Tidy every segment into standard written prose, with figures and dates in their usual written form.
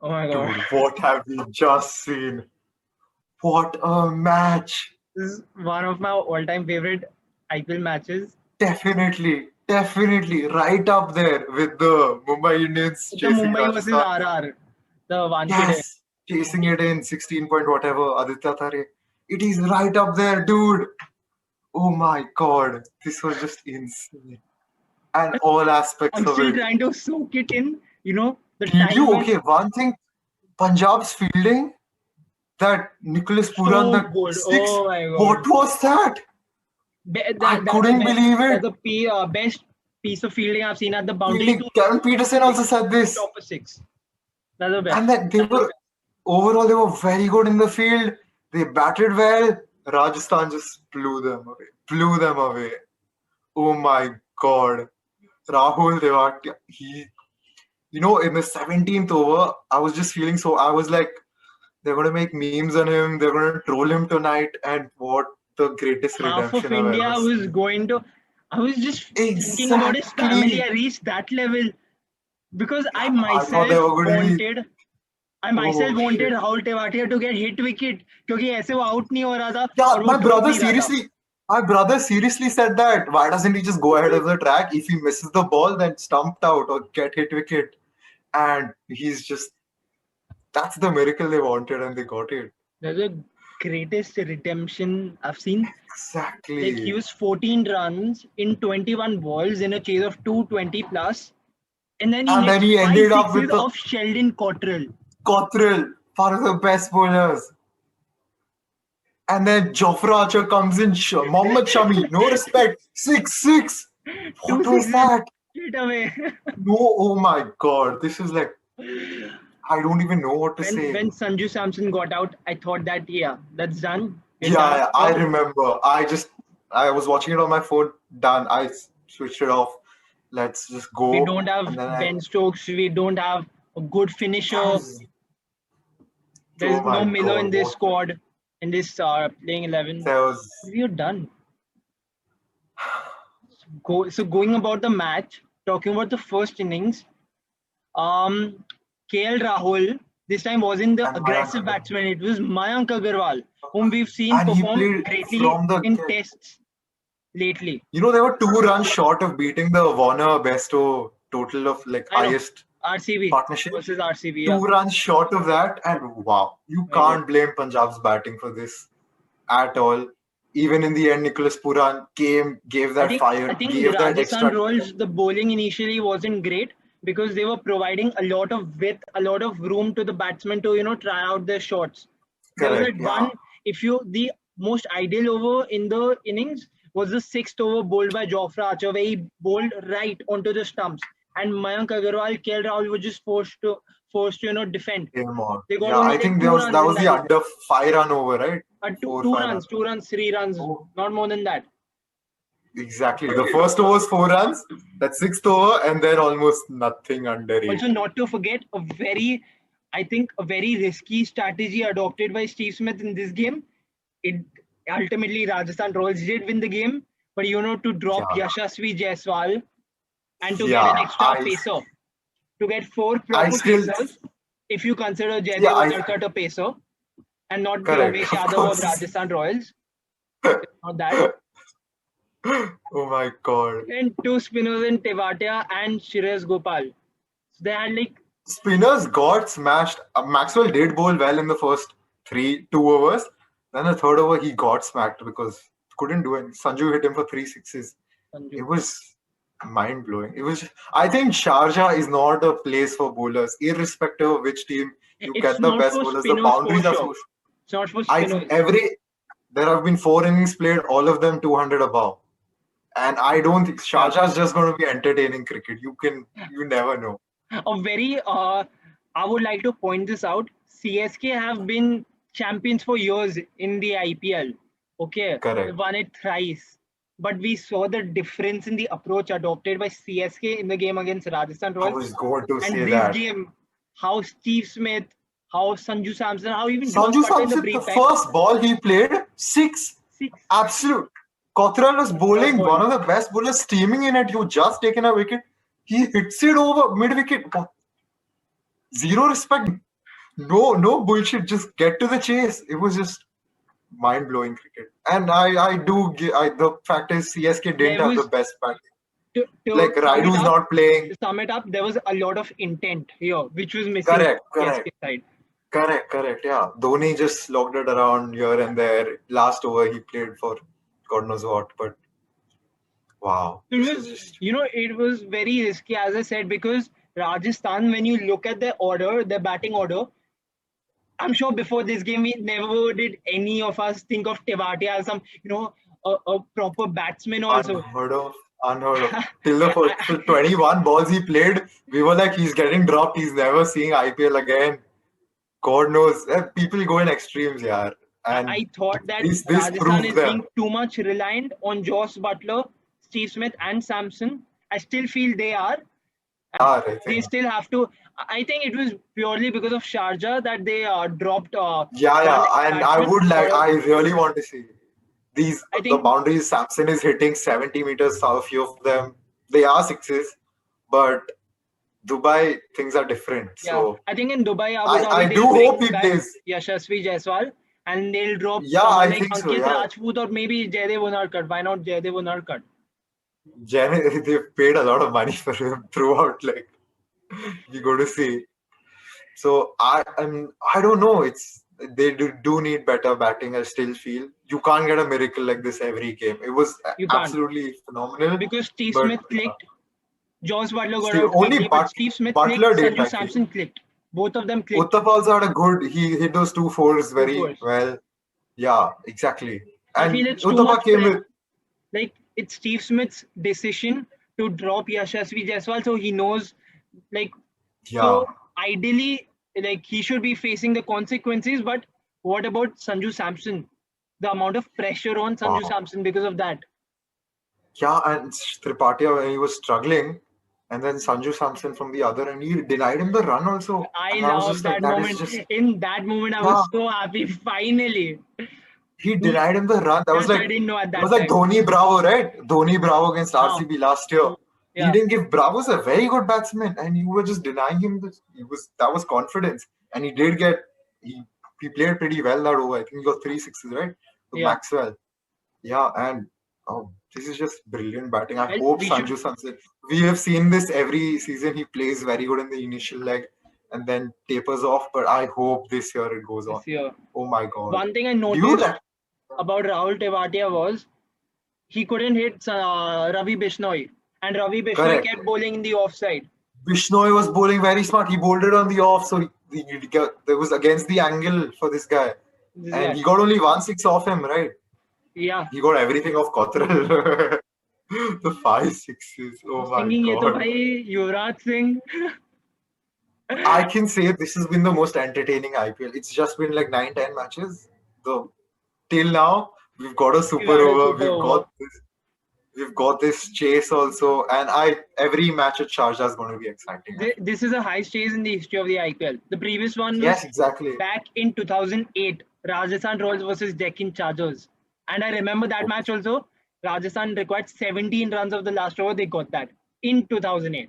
Oh my god. Dude, what have we just seen? What a match! This is one of my all-time favorite IPL matches. Definitely, right up there with the Mumbai Indians The chasing Mumbai versus Rajasthan. RR, the Wankhede. Yes, chasing it in 16 point whatever, Aditya Thare. It is right up there, dude. Oh my god, this was just insane. And all aspects I'm of still it. trying to soak it in. The Did time you? when Okay, one thing, Punjab's fielding, that Nicholas Puran, so that good. six, Oh my what god. was that? I That's the couldn't best. believe That's it. the best piece of fielding I've seen at the boundary Fielding, to Kevin Peterson also six, said to this. top of six. That's the best. And that they That's the were, overall, they were very good in the field. They batted well. Rajasthan just blew them away. Blew them away. Oh my god. Rahul Tewatia, in the 17th over, I was just feeling so. I was like, they're going to make memes on him. They're going to troll him tonight. And what the greatest half of redemption I've India ever was seen. going to. I was just thinking about his family. Exactly. I reached that level because Yeah, I thought they were going to be. I Oh myself wanted shit. Rahul Tewatia to get hit wicket क्योंकि ऐसे वो out नहीं हो रहा था Yeah, और वो ठोक नहीं रहा था. my brother seriously said that. Why doesn't he just go ahead of the track? If he misses the ball, then stumped out or get hit wicket. And he's just, that's the miracle they wanted and they got it. That's the greatest redemption I've seen. Like he Exactly. was 14 runs in 21 balls in a chase of 220 plus, and then he And then hits he five ended up sixes with the of Sheldon Cottrell. Cottrell, one of the best bowlers. And then Jofra Archer comes in, Mohammad Shami, no respect, 6-6. Two What was sixes that? straight away. No, oh my god, this is like, I don't even know what to When say. Sanju Samson got out, I thought that that's done. We're Yeah, done yeah, I here. remember. I was watching it on my phone, done. I switched it off. Let's just We go. don't have And then Ben Stokes. We don't have a good finisher. was, There's oh no my Miller god, in this what, squad, in this playing 11. there was, We're done. Going about the match, talking about the first innings, um, KL Rahul this time wasn't the and Mayank aggressive Agarwal. batsman. It was Mayank Agarwal, whom we've seen And he perform played greatly from the in get. tests lately. They were 2 runs short of beating the Warner Besto total of like I know highest RCB partnership. versus RCB. Yeah, 2 runs short of that, and wow, you very good. can't blame Punjab's batting for this at all. Even in the end, Nicholas Puran came, gave I that think fire, I think gave that Rajasthan extra. Royals the bowling initially wasn't great because they were providing a lot of width, a lot of room to the batsmen to try out their shots. There was Correct, that yeah. one. If you the most ideal over in the innings was the sixth over bowled by Jofra Archer, where he bowled right onto the stumps, and Mayank Agarwal, KL Rahul were just forced to defend. Came on. They got Yeah, I only like think two that runs in was the that over. under 5 run over, right? Two, Four, two 5 run. runs, 2 runs, 3 runs, Oh, not more than that. exactly. The first over was 4 runs, that sixth over, and then almost nothing under 8. Also, not to forget I think, a very risky strategy adopted by Steve Smith in this game. It ultimately Rajasthan Royals did win the game, but to drop Yeah, Yashasvi Jaiswal and to get an yeah. extra pacer, to get four I proper still, pacers, if you consider yeah, Jaydev Udarkar a pacer and not the correct, Umesh of Yadav of course. Rajasthan Royals, it's not that. Oh my god. And two spinners in Tewatia and Shreyas Gopal. So they had like Spinners got smashed. Maxwell did bowl well in the first 2 overs. Then the third over, he got smacked because couldn't do it. Sanju hit him for 3 sixes. It Sanju. was mind blowing. It was. I think Sharjah is not a place for bowlers, irrespective of which team you It's get the not best for bowlers. The spinners for boundaries are sure. so. It's not for I think spinners. there have been 4 innings played, all of them 200 above. And I don't think Yeah. Sharjah is just going to be entertaining cricket. You never know. A very I would like to point this out. CSK have been champions for years in the IPL. Okay, they Correct. won it thrice. But we saw the difference in the approach adopted by CSK in the game against Rajasthan I Royals. was going to And say this that. game, how Steve Smith, how Sanju Samson, how even Josh Sanju Butler in the Samson, the brief time, first ball he played, 6. six Absolute. Cottrell was was bowling, ball. one of the best bowlers, steaming in it. You just taken a wicket. He hits it over mid wicket. Zero respect. No bullshit. Just get to the chase. It was just mind-blowing cricket. And the fact is CSK didn't There have the was best batting. to Like Raidu's not playing. sum it up, there was a lot of intent here, which was missing Correct, from the correct, CSK side. correct. Yeah, Dhoni just slogged it around here and there. Last over he played for God knows what, but wow, It this was, is just it was very risky, as I said, because Rajasthan, when you look at their order, their batting order, I'm sure before this game, we never did any of us think of Tewatia as some, a proper batsman also. unheard of, unheard of. Till the I, first 21 balls he played, we were like, he's getting dropped. He's never seeing IPL again. God knows. People go in extremes, yeah. And I thought that this Rajasthan proved is being them. too much reliant on Joss Butler, Steve Smith, and Samson. I still feel they are. Yeah, I They think. still have to. I think it was purely because of Sharjah that they dropped Yeah, one and I batsman. would like, I really want to see these I the think, boundaries. Samson is hitting 70 meters. A few of them, they are sixes, but Dubai things are different. yeah, So I think in Dubai, Abu I Dhabi, do they'll hope bring he back plays. Yashasvi Jaiswal and they'll drop Yeah, someone I like think so. Ankit Yeah, Rajput or maybe Jaydev Unadkat. Why not Jaydev Unadkat? They've paid a lot of money for him throughout. Like we go to see. So I don't know. They do need better batting. I still feel you can't get a miracle like this every game. It was You can't absolutely phenomenal, because Steve but Smith clicked. Josh Butler got still out only quickly, but Steve Smith clicked. Butler did. Sanju I feel Samson clicked. Both of them clicked. Uttap also had a good. He hit those two fours Two very fours. well. Yeah, exactly. I And feel it's too Uttapa much came with like it's Steve Smith's decision to drop Yashasvi Jaiswal, so he knows, like, yeah. so ideally, like he should be facing the consequences. But what about Sanju Samson? The amount of pressure on Sanju Wow. Samson because of that. Yeah, and Tripatia when he was struggling, and then Sanju Samson from the other, and he denied him the run also. I And I was love just like, that that is moment. just In that moment, I yeah. was so happy. Finally, He to be denied him the run. That was honest, like I didn't know at it was that like time. Dhoni Bravo, right? Dhoni Bravo against Huh. RCB last year. He Yeah. didn't give Bravo's a very good batsman, and you were just denying him this. That was confidence, and he did get he played pretty well that over. I think he got 3 sixes, right? To Yeah. Maxwell. Yeah, and this is just brilliant batting. I Well, hope we should. Sanju Samson. We have seen this every season. He plays very good in the initial leg and then tapers off. But I hope this year it goes on. This year, Oh my God! one thing I Do you? noticed about Rahul Tewatia was he couldn't hit Ravi Bishnoi, and Ravi Bishnoi Correct. kept bowling in the offside. Bishnoi was bowling very smart. He bowled it on the off, so there was against the angle for this guy, This and guy. he got only 1 6 off him, right? Yeah. He got everything off Cottrell. The 5 6s. I Oh was my thinking, ये तो God! भाई Yuvraj Singh. I can say this has been the most entertaining IPL. It's just been like 9 10 matches. The till now we've got a We've super had a over. super over. We've got this chase also, and every match at Sharjah is going to be exciting. This is a high chase in the history of the IPL. The previous one Yes, was exactly. back in 2008, Rajasthan Royals versus Deccan Chargers. And I remember that match also. Rajasthan required 17 runs of the last over. They got that in 2008.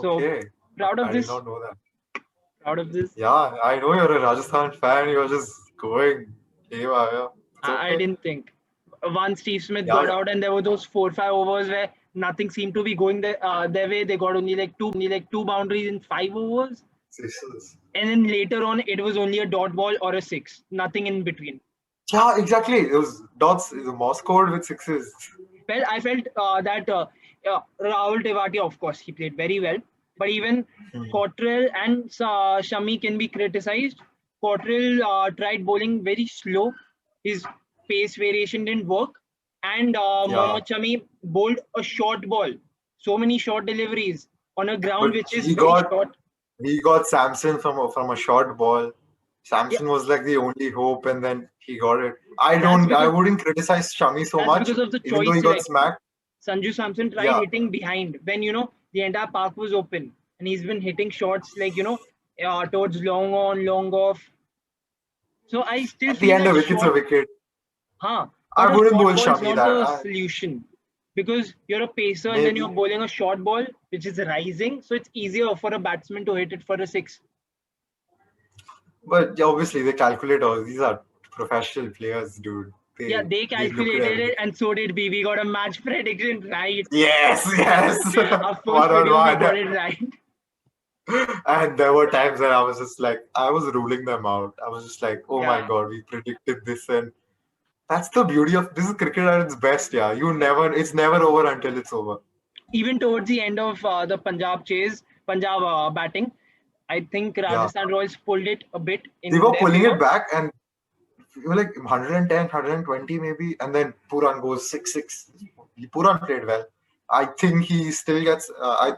So Okay, proud of I did this. not know that. Proud of this. Yeah, I know you're a Rajasthan fan. You're just going. Haywire. It's I okay. didn't think. Once Steve Smith Yeah, got yeah. out and there were those 4 5 overs where nothing seemed to be going their way. They got only like two boundaries in 5 overs. Sixes. And then later on, it was only a dot ball or a six. Nothing in between. Yeah, exactly. Those dots, the Morse code with sixes. Well, I felt that Rahul Tewatia, of course, he played very well. But even Cottrell and Shami can be criticized. Cottrell tried bowling very slow. His pace variation didn't work. And Yeah, Mohammad Shami bowled a short ball. So many short deliveries on a ground but which is he very got short. Samson from a short ball. Yeah, Samson was like the only hope, and then he got it. that's I because wouldn't criticize Shami so that's much, because of the even though choice he got selection. smacked. Sanju Samson tried Yeah, hitting behind when the entire park was open, and he's been hitting shots like towards long on, long off. So I still at the feel end, a that wicket's a short, wicket. but I a wouldn't short bowl ball is Shami not that. the solution because you're a pacer and then you're Maybe. bowling a short ball which is rising, so it's easier for a batsman to hit it for a six. But yeah, obviously they calculate all. These are professional players, dude. Yeah, they They look at calculated everything. it, and so did we. We got a match prediction right. Yes, yes. Our first One on video, we one. got it right. And there were times when I was just like, I was ruling them out. I was just like, oh my Yeah. god, we predicted this, and that's the beauty of this is cricket at its best. Yeah, it's never over until it's over. Even towards the end of the Punjab chase, Punjab batting, I think Yeah, Rajasthan Royals pulled it a bit they in were their pulling favor. it back, and we were like 110, 120 maybe, and then Puran goes 6-6. Puran played well. I think he still gets. I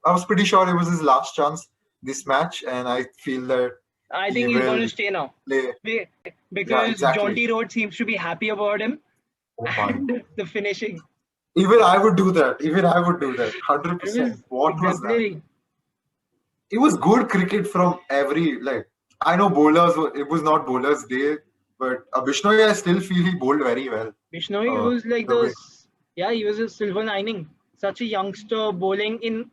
was pretty sure it was his last chance this match, and I feel that I he think he's going to will stay now. play. Yeah, Because exactly. Jaunty Road seems to be happy about him Oh my. and the finishing. Even I would do that. Even I would do that. It 100%. was What was that? exemplary. It was good cricket from every like. I know bowlers. It was not bowlers' day, but Bishnoi, I still feel he bowled very well. Bishnoi was like The way. he was a silver lining. Such a youngster bowling in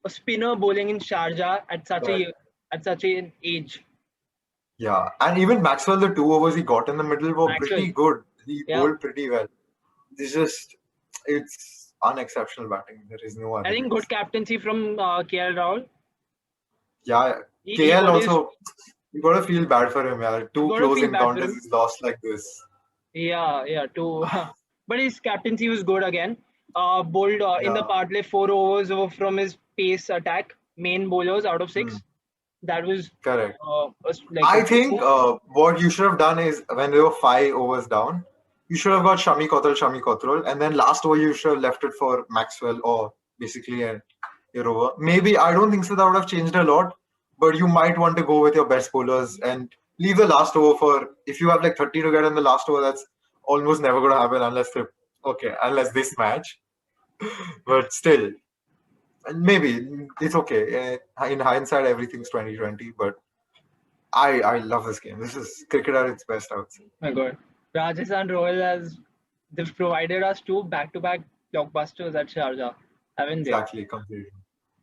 a spinner bowling in Sharjah at such an age. Yeah, and even Maxwell, the 2 overs he got in the middle were Maxwell, pretty good. He yeah. bowled pretty well. It's unexceptional batting. There is no other. I think good captaincy from KL Rahul. Yeah, He KL got his, also. You gotta feel bad for him. Yeah, two gotta close feel bad for encounters him. is lost like this. Yeah, too. But his captaincy was good again. Bowled in the Yeah. part play 4 overs from his pace attack, main bowlers out of 6. Hmm. That was Correct. like I a think what you should have done is when they were 5 overs down, you should have got Shami Kotrol, and then last over you should have left it for Maxwell or basically your over. Maybe I don't think so that would have changed a lot, but you might want to go with your best bowlers and leave the last over for if you have like 30 to get in the last over. That's almost never going to happen unless this match. But still, and maybe it's okay. In hindsight, everything's 2020, but. I love this game. This is cricket at its best, I would say. my god. Rajasthan Royals they've provided us 2 back-to-back blockbusters at Sharjah, haven't they? Exactly, completely.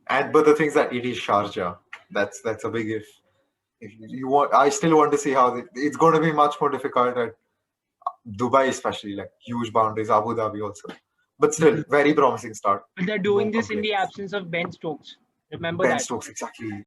But the things that it is Sharjah, that's a big if. If you want, I still want to see how it's going to be much more difficult at Dubai, especially like huge boundaries, Abu Dhabi also. But still, very promising start. But they're doing No this in the complaints. absence of Ben Stokes. Remember Ben that. Stokes, exactly.